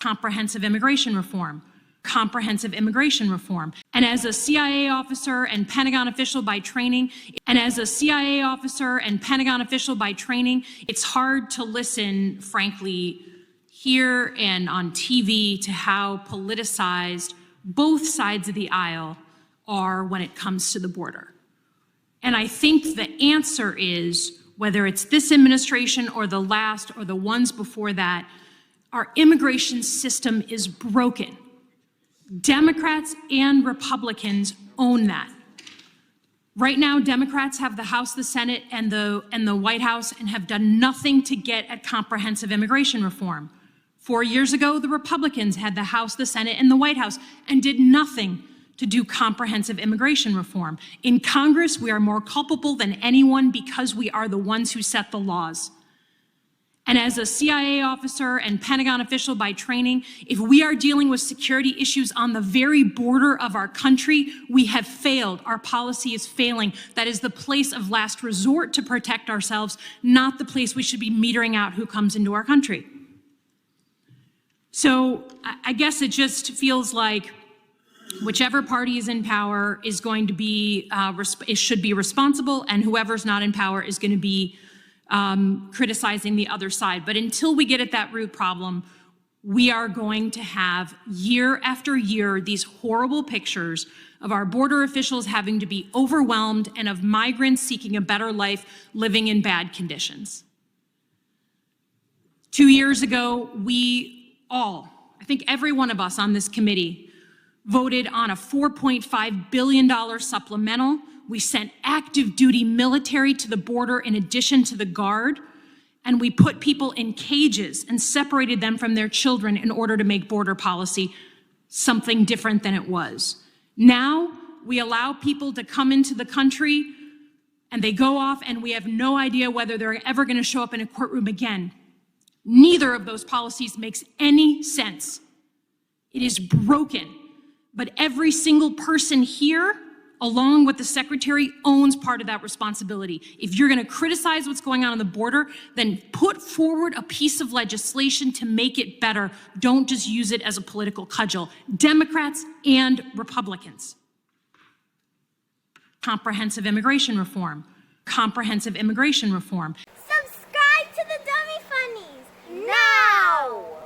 comprehensive immigration reform, comprehensive immigration reform. And as a CIA officer and Pentagon official by training, it's hard to listen, frankly, here and on TV to how politicized both sides of the aisle are when it comes to the border. And I think the answer is, whether it's this administration or the last or the ones before that, our immigration system is broken. Democrats and Republicans own that. Right now, Democrats have the House, the Senate, and the White House and have done nothing to get at comprehensive immigration reform. 4 years ago, the Republicans had the House, the Senate, and the White House and did nothing to do comprehensive immigration reform. In Congress, we are more culpable than anyone because we are the ones who set the laws. And as a CIA officer and Pentagon official by training, if we are dealing with security issues on the very border of our country, we have failed. Our policy is failing. That is the place of last resort to protect ourselves, not the place we should be metering out who comes into our country. So I guess it just feels like whichever party is in power is going to be, should be responsible, and whoever's not in power is going to be criticizing the other side. But until we get at that root problem, we are going to have year after year these horrible pictures of our border officials having to be overwhelmed and of migrants seeking a better life living in bad conditions. 2 years ago, we all, I think every one of us on this committee, voted on a $4.5 billion supplemental. We sent active duty military to the border in addition to the Guard, and we put people in cages and separated them from their children in order to make border policy something different than it was. Now we allow people to come into the country and they go off and we have no idea whether they're ever going to show up in a courtroom again. Neither of those policies makes any sense. It is broken. But every single person here, along with the secretary, owns part of that responsibility. If you're going to criticize what's going on the border, then put forward a piece of legislation to make it better. Don't just use it as a political cudgel. Democrats and Republicans. Comprehensive immigration reform. Comprehensive immigration reform. Some